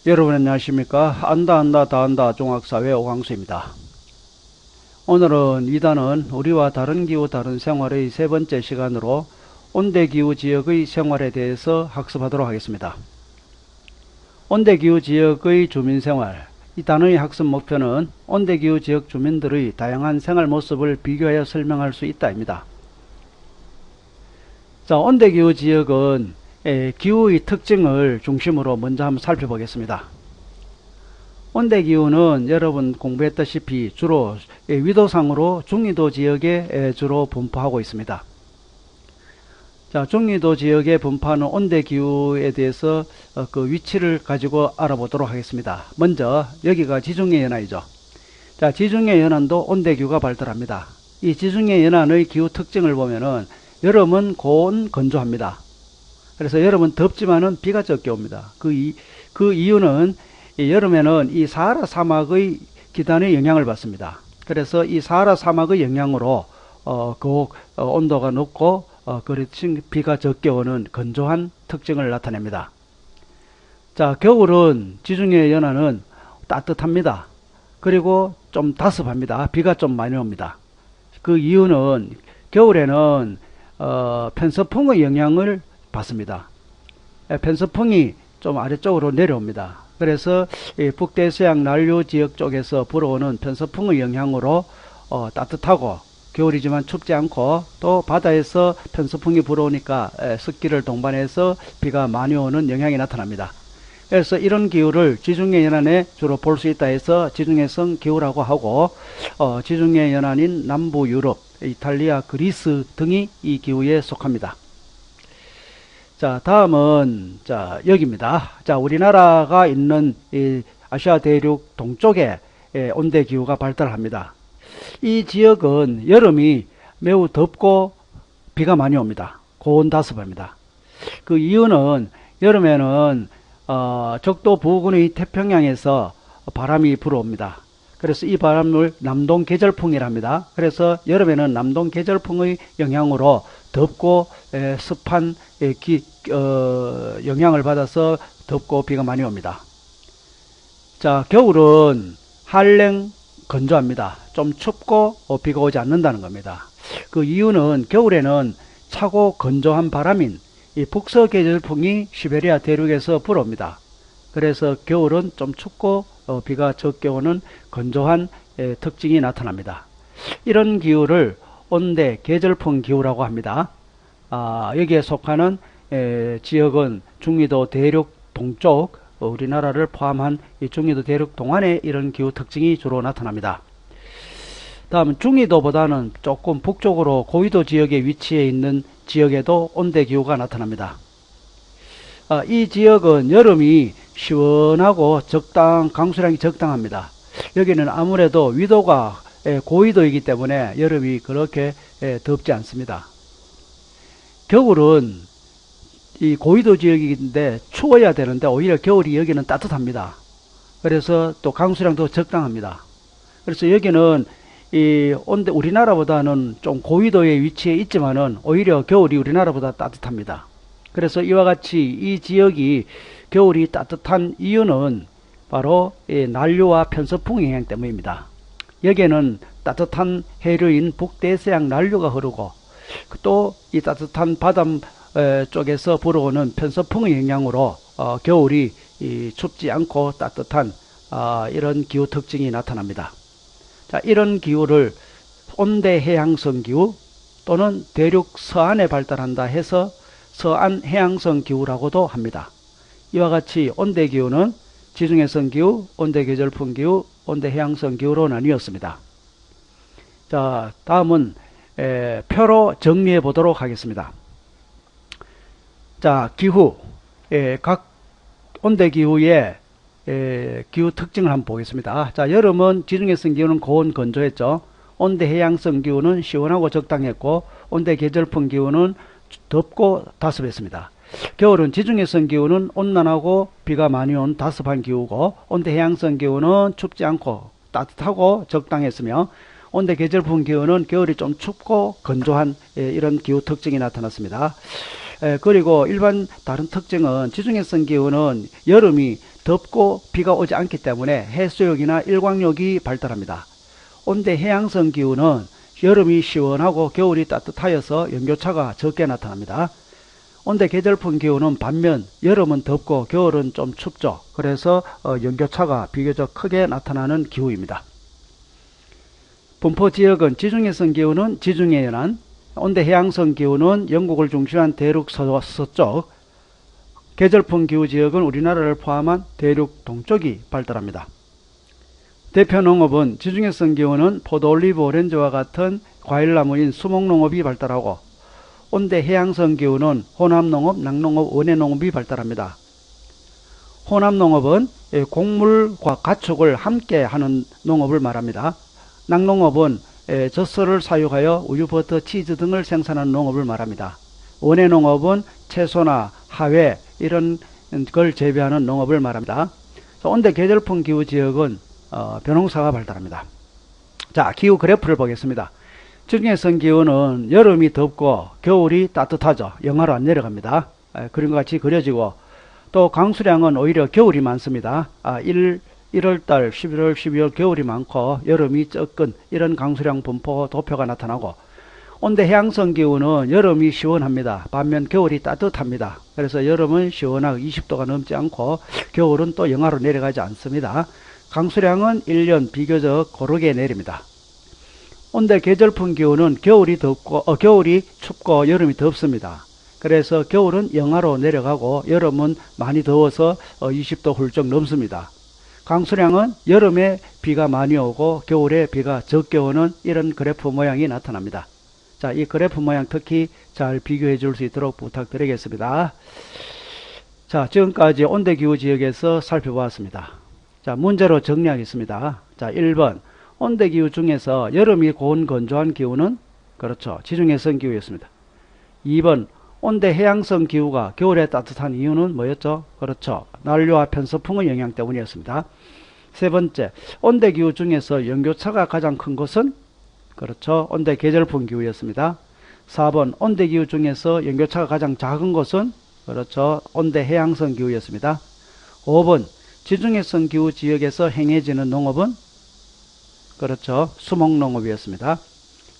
여러분 안녕하십니까? 안다 다 안다 종합사회 오광수입니다. 오늘은 2단은 우리와 다른 기후 다른 생활의 세 번째 시간으로 온대기후 지역의 생활에 대해서 학습하도록 하겠습니다. 온대기후 지역의 주민생활, 이 단어의 학습 목표는 온대기후 지역 주민들의 다양한 생활 모습을 비교하여 설명할 수 있다입니다. 자, 온대기후 지역은 기후의 특징을 중심으로 먼저 한번 살펴보겠습니다. 온대기후는 여러분 공부했다시피 주로 위도상으로 중위도 지역에 주로 분포하고 있습니다. 자, 중위도 지역에 분포하는 온대기후에 대해서 그 위치를 가지고 알아보도록 하겠습니다. 먼저 여기가 지중해 연안이죠. 자, 지중해 연안도 온대기후가 발달합니다. 이 지중해 연안의 기후 특징을 보면은 여름은 고온 건조합니다. 그래서 여름은 덥지만은 비가 적게 옵니다. 그 이유는 여름에는 이 사하라 사막의 기단의 영향을 받습니다. 그래서 이 사하라 사막의 영향으로 온도가 높고 그렇지 비가 적게 오는 건조한 특징을 나타냅니다. 자, 겨울은 지중해 연안은 따뜻합니다. 그리고 좀 다습합니다. 비가 좀 많이 옵니다. 그 이유는 겨울에는 편서풍의 영향을 받습니다. 편서풍이 좀 아래쪽으로 내려옵니다. 그래서 북대서양 난류 지역 쪽에서 불어오는 편서풍의 영향으로 따뜻하고 겨울이지만 춥지 않고, 또 바다에서 편서풍이 불어오니까 습기를 동반해서 비가 많이 오는 영향이 나타납니다. 그래서 이런 기후를 지중해 연안에 주로 볼 수 있다 해서 지중해성 기후라고 하고, 지중해 연안인 남부 유럽, 이탈리아, 그리스 등이 이 기후에 속합니다. 자, 다음은 여기입니다. 자, 우리나라가 있는 이 아시아 대륙 동쪽에 온대기후가 발달합니다. 이 지역은 여름이 매우 덥고 비가 많이 옵니다. 고온 다습합니다. 그 이유는 여름에는 적도 부근의 태평양에서 바람이 불어옵니다. 그래서 이 바람을 남동 계절풍이라 합니다. 그래서 여름에는 남동 계절풍의 영향으로 덥고 습한 영향을 받아서 덥고 비가 많이 옵니다. 자, 겨울은 한랭 건조합니다. 좀 춥고 비가 오지 않는다는 겁니다. 그 이유는 겨울에는 차고 건조한 바람인 이 북서계절풍이 시베리아 대륙에서 불어옵니다. 그래서 겨울은 좀 춥고 비가 적게 오는 건조한 특징이 나타납니다. 이런 기후를 온대 계절풍 기후라고 합니다. 여기에 속하는 지역은 중위도 대륙 동쪽, 우리나라를 포함한 이 중위도 대륙 동안에 이런 기후 특징이 주로 나타납니다. 다음은 중위도보다는 조금 북쪽으로 고위도 지역에 위치해 있는 지역에도 온대기후가 나타납니다. 이 지역은 여름이 시원하고 강수량이 적당합니다. 여기는 아무래도 위도가 고위도이기 때문에 여름이 그렇게 덥지 않습니다. 겨울은 이 고위도 지역인데 추워야 되는데 오히려 겨울이 여기는 따뜻합니다. 그래서 또 강수량도 적당합니다. 그래서 여기는 우리나라보다는 좀 고위도에 위치해 있지만은 오히려 겨울이 우리나라보다 따뜻합니다. 그래서 이와 같이 이 지역이 겨울이 따뜻한 이유는 바로 난류와 편서풍 영향 때문입니다. 여기에는 따뜻한 해류인 북대서양 난류가 흐르고, 또 이 따뜻한 바람 쪽에서 불어오는 편서풍의 영향으로 겨울이 춥지 않고 따뜻한 이런 기후 특징이 나타납니다. 자, 이런 기후를 온대 해양성 기후 또는 대륙 서안에 발달한다 해서 서안 해양성 기후라고도 합니다. 이와 같이 온대 기후는 지중해성 기후, 온대 계절풍 기후, 온대 해양성 기후로 나뉘었습니다. 자, 다음은 표로 정리해 보도록 하겠습니다. 자, 기후, 각 온대 기후의 기후 특징을 한번 보겠습니다. 자, 여름은 지중해성 기후는 고온 건조했죠. 온대 해양성 기후는 시원하고 적당했고, 온대 계절풍 기후는 덥고 다습했습니다. 겨울은 지중해성 기후는 온난하고 비가 많이 온 다습한 기후고, 온대 해양성 기후는 춥지 않고 따뜻하고 적당했으며, 온대 계절풍 기후는 겨울이 좀 춥고 건조한 이런 기후 특징이 나타났습니다. 그리고 일반 다른 특징은 지중해성 기후는 여름이 덥고 비가 오지 않기 때문에 해수욕이나 일광욕이 발달합니다. 온대 해양성 기후는 여름이 시원하고 겨울이 따뜻하여서 연교차가 적게 나타납니다. 온대 계절풍 기후는 반면 여름은 덥고 겨울은 좀 춥죠. 그래서 연교차가 비교적 크게 나타나는 기후입니다. 분포 지역은 지중해성 기후는 지중해 연안, 온대 해양성 기후는 영국을 중심한 대륙 서쪽, 계절풍 기후 지역은 우리나라를 포함한 대륙 동쪽이 발달합니다. 대표 농업은 지중해성 기후는 포도, 올리브, 오렌지와 같은 과일나무인 수목농업이 발달하고 온대 해양성 기후는 혼합농업, 낙농업, 원예농업이 발달합니다. 혼합농업은 곡물과 가축을 함께 하는 농업을 말합니다. 낙농업은 젖소를 사육하여 우유, 버터, 치즈 등을 생산하는 농업을 말합니다. 원예농업은 채소나 하회 이런 걸 재배하는 농업을 말합니다. 온대 계절풍 기후 지역은 벼농사가 발달합니다. 자, 기후 그래프를 보겠습니다. 지중해성 기후는 여름이 덥고 겨울이 따뜻하죠. 영하로 안 내려갑니다. 그런 것 같이 그려지고, 또 강수량은 오히려 겨울이 많습니다. 1월달, 11월, 12월 겨울이 많고 여름이 적은 이런 강수량 분포 도표가 나타나고, 온대 해양성 기후는 여름이 시원합니다. 반면 겨울이 따뜻합니다. 그래서 여름은 시원하고 20도가 넘지 않고 겨울은 또 영하로 내려가지 않습니다. 강수량은 1년 비교적 고르게 내립니다. 온대 계절풍 기후는 겨울이 춥고 여름이 덥습니다. 그래서 겨울은 영하로 내려가고 여름은 많이 더워서 20도 훌쩍 넘습니다. 강수량은 여름에 비가 많이 오고 겨울에 비가 적게 오는 이런 그래프 모양이 나타납니다. 자, 이 그래프 모양 특히 잘 비교해 줄 수 있도록 부탁드리겠습니다. 자, 지금까지 온대기후 지역에서 살펴보았습니다. 자, 문제로 정리하겠습니다. 자, 1번. 온대기후 중에서 여름이 고온 건조한 기후는 그렇죠. 지중해성 기후였습니다. 2번. 온대 해양성 기후가 겨울에 따뜻한 이유는 뭐였죠? 그렇죠. 난류와 편서풍의 영향 때문이었습니다. 세 번째. 온대기후 중에서 연교차가 가장 큰 것은 그렇죠. 온대 계절풍 기후였습니다. 4번. 온대기후 중에서 연교차가 가장 작은 것은 그렇죠. 온대 해양성 기후였습니다. 5번. 지중해성 기후 지역에서 행해지는 농업은 그렇죠. 수목농업이었습니다.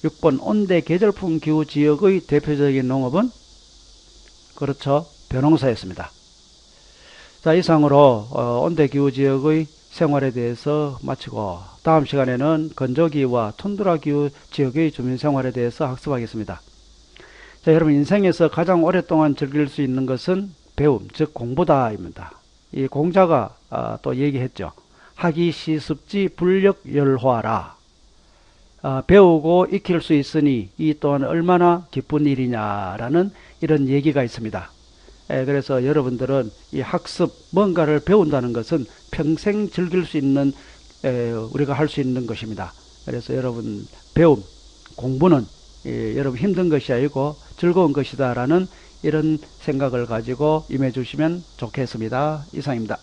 6번. 온대 계절풍 기후 지역의 대표적인 농업은 그렇죠. 벼농사였습니다. 자, 이상으로 온대 기후 지역의 생활에 대해서 마치고 다음 시간에는 건조기후와 툰드라 기후 지역의 주민 생활에 대해서 학습하겠습니다. 자, 여러분 인생에서 가장 오랫동안 즐길 수 있는 것은 배움, 즉 공부다입니다. 이 공자가 또 얘기했죠. 학이 시습지 불력열화라. 배우고 익힐 수 있으니 이 또한 얼마나 기쁜 일이냐라는 이런 얘기가 있습니다. 그래서 여러분들은 이 학습, 뭔가를 배운다는 것은 평생 즐길 수 있는 우리가 할 수 있는 것입니다. 그래서 여러분 배움, 공부는 여러분 힘든 것이 아니고 즐거운 것이다 라는 이런 생각을 가지고 임해 주시면 좋겠습니다. 이상입니다.